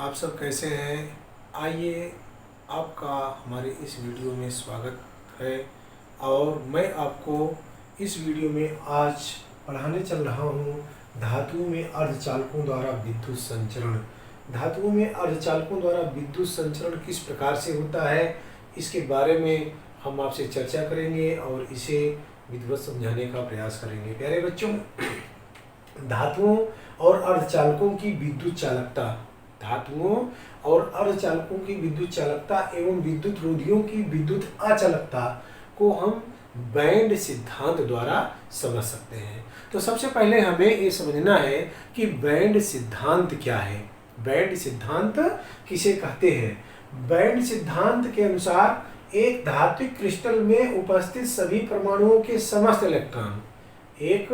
आप सब कैसे हैं। आइए, आपका हमारे इस वीडियो में स्वागत है। और मैं आपको इस वीडियो में आज पढ़ाने चल रहा हूँ धातुओं में अर्धचालकों द्वारा विद्युत संचरण। धातुओं में अर्धचालकों द्वारा विद्युत संचरण किस प्रकार से होता है, इसके बारे में हम आपसे चर्चा करेंगे और इसे विधिवत समझाने का प्रयास करेंगे। प्यारे बच्चों, धातुओं और अर्धचालकों की विद्युत चालकता, धातुओं और अर्धचालकों की विद्युत चालकता एवं विद्युत रोधियों की विद्युत अचालकता को हम बैंड सिद्धांत द्वारा समझ सकते हैं। तो सबसे पहले हमें ये समझना है कि बैंड सिद्धांत क्या है। बैंड सिद्धांत किसे कहते हैं? बैंड सिद्धांत के अनुसार एक धात्विक क्रिस्टल में उपस्थित सभी परमाणुओं के समस्त इलेक्ट्रॉन, एक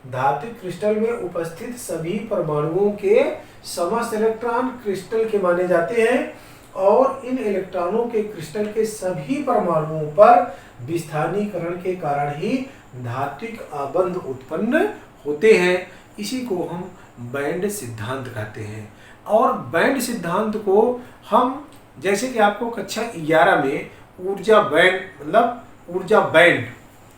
धात्विक क्रिस्टल में उपस्थित सभी परमाणुओं के समस्त इलेक्ट्रॉन क्रिस्टल के माने जाते हैं और इन इलेक्ट्रॉनों के क्रिस्टल के सभी परमाणुओं पर विस्थानीकरण के कारण ही धात्विक आबंध उत्पन्न होते हैं। इसी को हम बैंड सिद्धांत कहते हैं। और बैंड सिद्धांत को हम, जैसे कि आपको कक्षा 11 में ऊर्जा बैंड मतलब ऊर्जा बैंड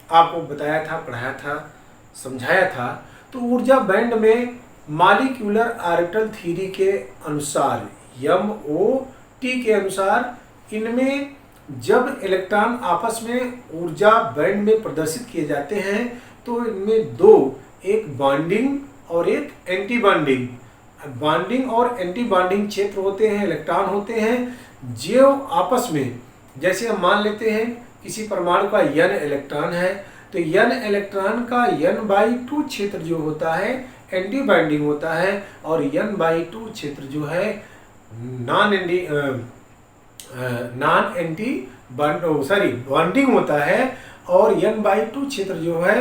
आपको बताया था, पढ़ाया था, समझाया था। तो ऊर्जा बैंड में मॉलिक्यूलर ऑर्बिटल थ्योरी के अनुसार, MOT के अनुसार, इनमें जब इलेक्ट्रॉन आपस में ऊर्जा बैंड में प्रदर्शित किए जाते हैं तो इनमें दो, एक बॉन्डिंग और एक एंटी बॉन्डिंग, बॉन्डिंग और एंटी बॉन्डिंग क्षेत्र होते हैं, इलेक्ट्रॉन होते हैं जो आपस में, जैसे हम मान लेते हैं किसी परमाणु का N इलेक्ट्रॉन है तो N इलेक्ट्रॉन का N/2 क्षेत्र जो होता है एंटी बाइंडिंग होता है और N/2 क्षेत्र जो है बॉन्डिंग होता है और N/2 क्षेत्र जो है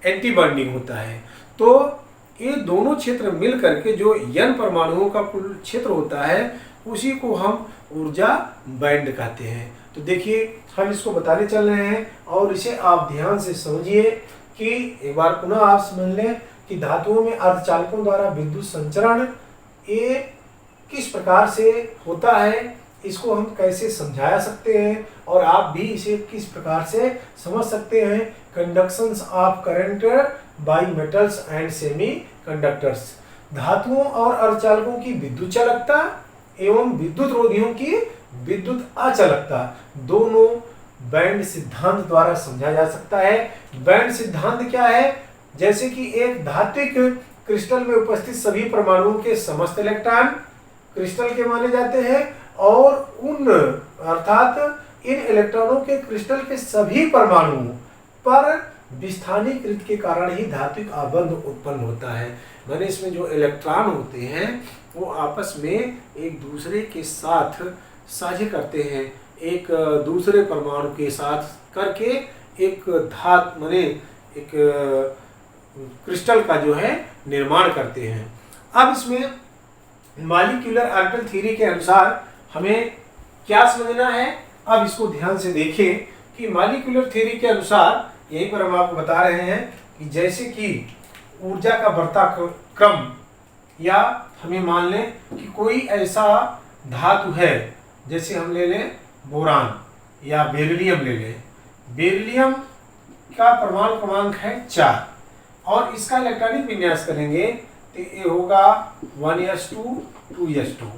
एंटी बॉन्डिंग होता है। तो ये दोनों क्षेत्र मिल करके जो N परमाणुओं का कुल क्षेत्र होता है उसी को हम ऊर्जा बैंड कहते हैं। तो देखिए, हम इसको बताने चल रहे हैं और इसे आप ध्यान से समझिए कि एक बार पुनः आप समझ लें कि धातुओं में अर्धचालकों द्वारा विद्युत संचरण ये किस प्रकार से होता है, इसको हम कैसे समझा सकते हैं और आप भी इसे किस प्रकार से समझ सकते हैं। Conductions of current by metals and semiconductors, धातुओं और अर्धचालकों की विद्युत चालकता एवं विद्युत रोधियों की विद्युत अचालकता दोनों बैंड सिद्धांत द्वारा समझा जा सकता है। बैंड सिद्धांत क्या है? जैसे कि एक धात्विक क्रिस्टल में उपस्थित सभी परमाणुओं के समस्त इलेक्ट्रॉन क्रिस्टल के माने जाते हैं और उन अर्थात इन इलेक्ट्रॉनों के क्रिस्टल के सभी परमाणुओं पर विस्थानीकृत के कारण ही धात्विक आबंध उत्पन्न होता है। माने इसमें जो इलेक्ट्रॉन होते हैं वो आपस में एक दूसरे के साथ साझे करते हैं, एक दूसरे परमाणु के साथ करके एक धातु माने एक क्रिस्टल का जो है निर्माण करते हैं। अब इसमें मॉलिक्यूलर ऑर्बिटल थ्योरी के अनुसार हमें क्या समझना है, अब इसको ध्यान से देखें कि मॉलिक्यूलर थ्योरी के अनुसार यहीं पर हम आपको बता रहे हैं कि जैसे कि ऊर्जा का बढ़ता क्रम, या हमें मान लें कि कोई ऐसा धातु है, जैसे हम ले लें बोरान या बेरिलियम ले लें। बेरिलियम का परमाणु क्रमांक है 4 और इसका इलेक्ट्रॉनिक विन्यास करेंगे तो ये होगा 1s2 2s2।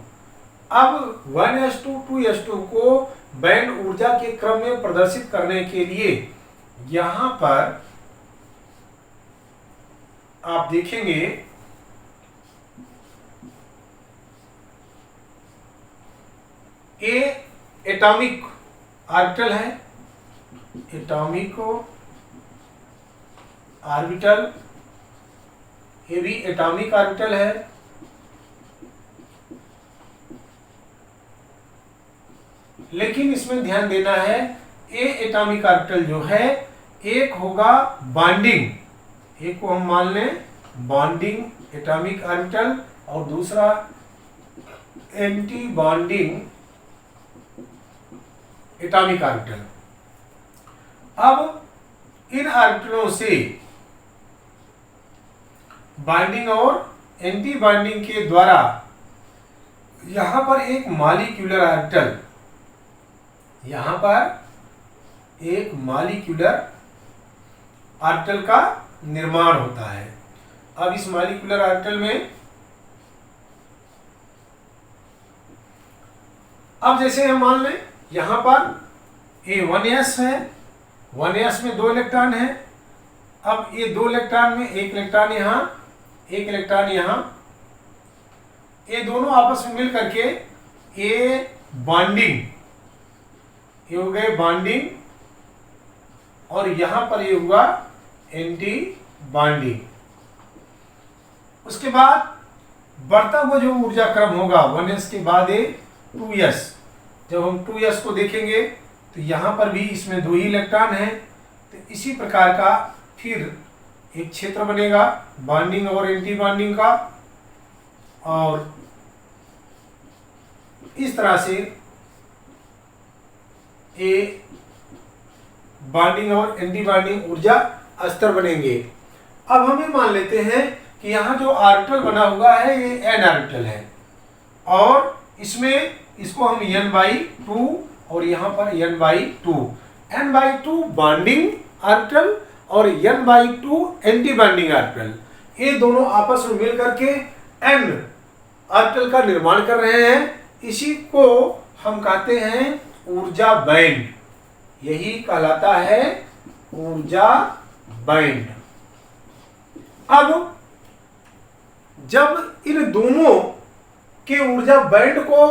अब 1s2 2s2 को बैंड ऊर्जा के क्रम में प्रदर्शित करने के लिए यहां पर आप देखेंगे ए एटॉमिक ऑर्बिटल है, एटॉमिक ऑर्बिटल, ये भी एटॉमिक ऑर्बिटल है। लेकिन इसमें ध्यान देना है, ए एटॉमिक ऑर्बिटल जो है एक होगा बॉन्डिंग, एक को हम मान लें बॉन्डिंग एटॉमिक ऑर्बिटल और दूसरा एंटी बॉन्डिंग एटॉमिक ऑर्बिटल। अब इन ऑर्बिटलों से बाइंडिंग और एंटी बाइंडिंग के द्वारा यहाँ पर एक मॉलिक्यूलर ऑर्बिटल, यहाँ पर एक मॉलिक्यूलर ऑर्बिटल का निर्माण होता है। अब इस मॉलिक्यूलर ऑर्बिटल में अब जैसे हम मान लें यहाँ पर A1s है, 1s में 2 इलेक्ट्रॉन है। अब ये 2 इलेक्ट्रॉन में एक इलेक्ट्रॉन यहाँ, एक इलेक्ट्रॉन यहाँ, ये दोनों आपस में मिल करके ये बॉन्डिंग, ये हो गए बॉन्डिंग, और यहाँ पर ये हुआ एंटी बॉन्डिंग। उसके बाद बढ़ता हुआ जो ऊर्जा क्रम होगा 1s के बाद ये 2s, जब हम 2s को देखेंगे तो यहाँ पर भी इसमें 2 ही इलेक्ट्रॉन हैं। तो इसी प्रकार का फिर एक क्षेत्र बनेगा बॉन्डिंग और एंटी बॉन्डिंग का, और इस तरह से ये बॉन्डिंग और एंटी बॉन्डिंग ऊर्जा स्तर बनेंगे। अब हम ये मान लेते हैं कि यहाँ जो ऑर्बिटल बना हुआ है ये n ऑर्बिटल है, और इसमें इसको हम n/2 और यहाँ पर n/2, n/2 बॉन्डिंग ऑर्बिटल और n/2 एंटी बॉन्डिंग ऑर्बिटल, ये दोनों आपस में मिल करके n ऑर्बिटल का निर्माण कर रहे हैं। इसी को हम कहते हैं ऊर्जा बैंड, यही कहलाता है ऊर्जा बैंड। अब जब इन दोनों के ऊर्जा बैंड को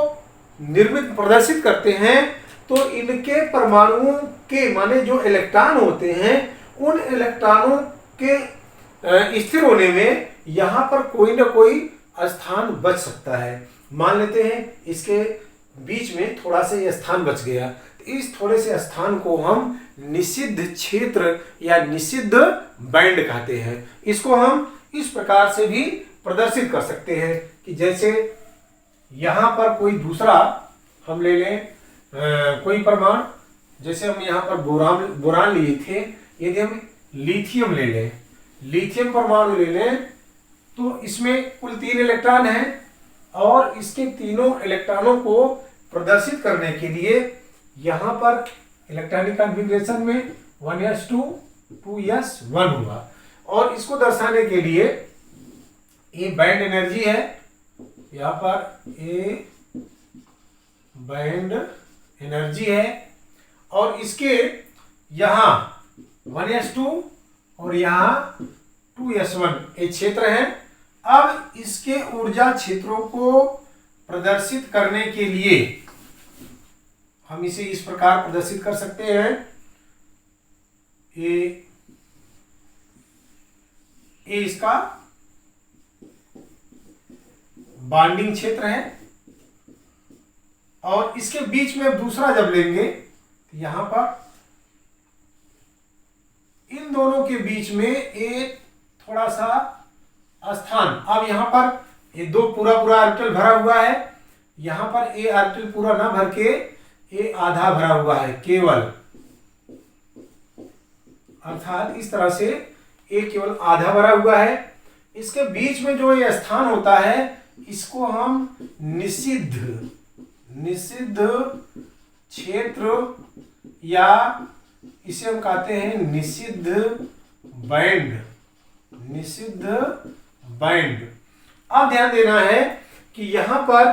निर्मित प्रदर्शित करते हैं तो इनके परमाणुओं के माने जो इलेक्ट्रॉन होते हैं उन इलेक्ट्रॉनों के स्थिर होने में यहाँ पर कोई ना कोई स्थान बच सकता है। मान लेते हैं इसके बीच में थोड़ा सा ये स्थान बच गया, तो इस थोड़े से स्थान को हम निषिद्ध क्षेत्र या निषिद्ध बैंड कहते हैं। इसको हम इस प्रकार से भी प्रदर्शित कर सकते हैं कि जैसे यहाँ पर कोई दूसरा हम ले लें कोई परमाणु, जैसे हम यहाँ पर बोरान लिए थे, यदि हम लिथियम ले लें, लिथियम परमाणु ले लें तो इसमें कुल 3 इलेक्ट्रॉन हैं, और इसके तीनों इलेक्ट्रॉनों को प्रदर्शित करने के लिए यहाँ पर इलेक्ट्रॉनिक कॉन्फ़िगरेशन में 1s2 2s1 हुआ, और इसको दर्शाने के लिए ये बैंड एनर्जी है, यहाँ पर ये बैंड एनर्जी है, और इसके यहाँ 1s2 और यहाँ 2s1 ये क्षेत्र है। अब इसके ऊर्जा क्षेत्रों को प्रदर्शित करने के लिए हम इसे इस प्रकार प्रदर्शित कर सकते हैं। ये इसका बॉन्डिंग क्षेत्र है, और इसके बीच में दूसरा जब लेंगे तो यहां पर इन दोनों के बीच में एक थोड़ा सा स्थान, अब यहां पर ये दो पूरा ऑर्बिटल भरा हुआ है, यहां पर ये ऑर्बिटल पूरा ना भर के ये आधा भरा हुआ है केवल, अर्थात इस तरह से ये केवल आधा भरा हुआ है। इसके बीच में जो ये स्थान होता है इसको हम निषिद्ध क्षेत्र या इसे हम कहते हैं निषिद्ध बैंड। अब ध्यान देना है कि यहाँ पर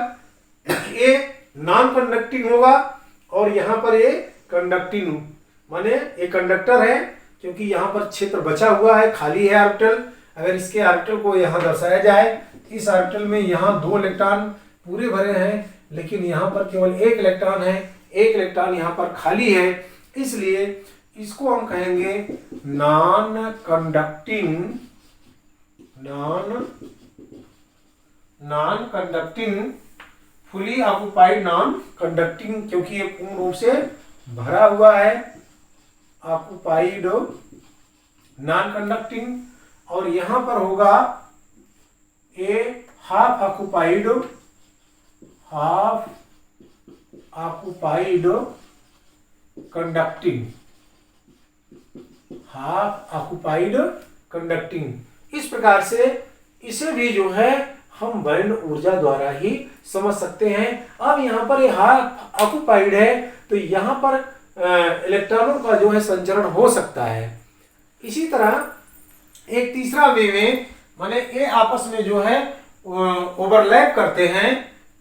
ये नॉन कंडक्टिंग होगा और यहाँ पर ये कंडक्टिंग, माने ये कंडक्टर है क्योंकि यहाँ पर क्षेत्र बचा हुआ है, खाली है ऑर्बिटल। अगर इसके ऑर्बिटल को यहाँ दर्शाया जाए, इस ऑर्बिटल में यहाँ 2 इलेक्ट्रॉन पूरे भरे हैं, लेकिन यहाँ पर केवल 1 इलेक्ट्रॉन है, 1 इलेक्ट्रॉन यहाँ पर खाली है, इसलिए इसको हम कहेंगे non conducting fully occupied non conducting, क्योंकि ये पूर्ण रूप से भरा हुआ है, ऑक्युपाइड नॉन कंडक्टिंग। और यहां पर होगा ए हाफ ऑक्युपाइड कंडक्टिंग, इस प्रकार से इसे भी जो है हम बैंड ऊर्जा द्वारा ही समझ सकते हैं। अब यहाँ पर ये हाफ ऑक्यूपाइड है, तो यहाँ पर इलेक्ट्रॉनों का जो है संचरण हो सकता है। इसी तरह एक तीसरा वे में माने ये आपस में जो है ओवरलैप करते हैं,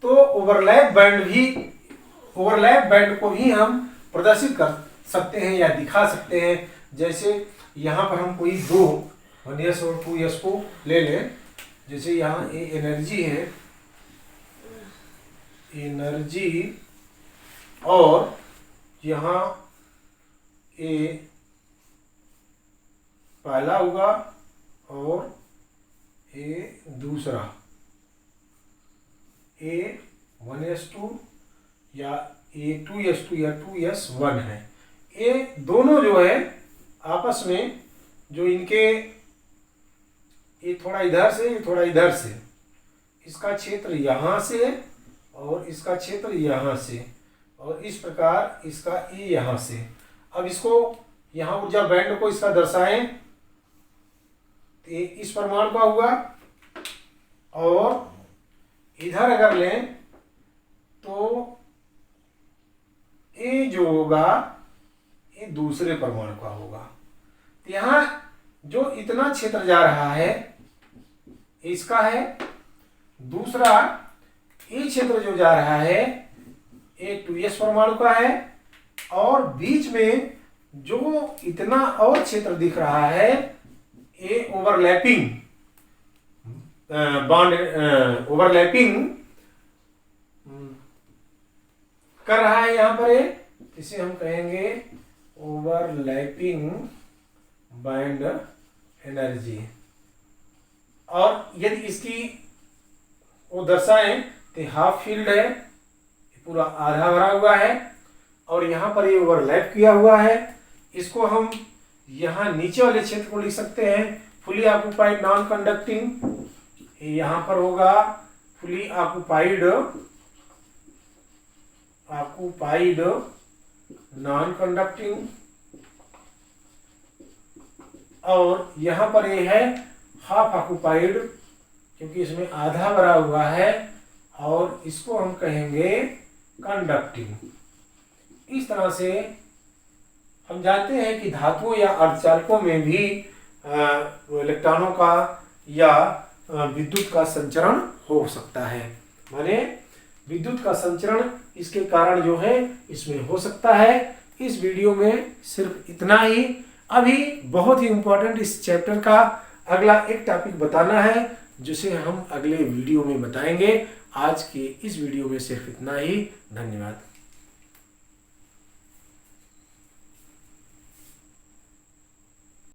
तो ओवरलैप बैंड को भी हम प्रदर्शित कर सकते हैं या दिखा सकते हैं। जैसे यहाँ पर हम कोई दो 1s और 2s को ले लें। जैसे यहाँ ये एनर्जी है, एनर्जी, और यहाँ ये पहला होगा और ये दूसरा, A1s2 या A2s2 या 2s1 है। ये दोनों जो है आपस में जो इनके, ये थोड़ा इधर से, ये थोड़ा इधर से, इसका क्षेत्र यहाँ से और इसका क्षेत्र यहाँ से, और इस प्रकार इसका ये यहाँ से। अब इसको यहाँ ऊर्जा बैंड को इसका दर्शाएं, तो ये इस परमाणु का हुआ, और इधर अगर लें तो ये जो होगा ये दूसरे परमाणु का होगा। तो यहाँ जो इतना क्षेत्र जा रहा है इसका है, दूसरा ये क्षेत्र जो जा रहा है ये 2s परमाणु का है, और बीच में जो इतना और क्षेत्र दिख रहा है ये ओवरलैपिंग बॉन्ड ओवरलैपिंग कर रहा है यहाँ पर, इसे हम कहेंगे ओवरलैपिंग बैंड एनर्जी। और यदि इसकी वो दर्शाएं तो हाफ फील्ड है, पूरा आधा भरा हुआ है, और यहाँ पर ये ओवरलैप किया हुआ है। इसको हम यहाँ नीचे वाले क्षेत्र को लिख सकते हैं फुली ऑक्यूपाइड नॉन कंडक्टिंग। यहाँ पर होगा फुली ऑक्यूपाइड नॉन कंडक्टिंग, और यहाँ पर ये है हाफ ऑक्यूपाइड, क्योंकि इसमें आधा भरा हुआ है, और इसको हम कहेंगे कंडक्टिंग। इस तरह से हम जानते हैं कि धातुओं या अर्धचालकों में भी इलेक्ट्रॉनों का या विद्युत का संचरण हो सकता है। माने विद्युत का संचरण इसके कारण जो है इसमें हो सकता है। इस वीडियो में सिर्फ इतना ही। अभी बहुत ही इम्पोर्टेंट इस चैप्टर का अगला एक टॉपिक बताना है, जिसे हम अगले वीडियो में बताएंगे। आज के इस वीडियो में सिर्फ इतना ही। धन्यवाद।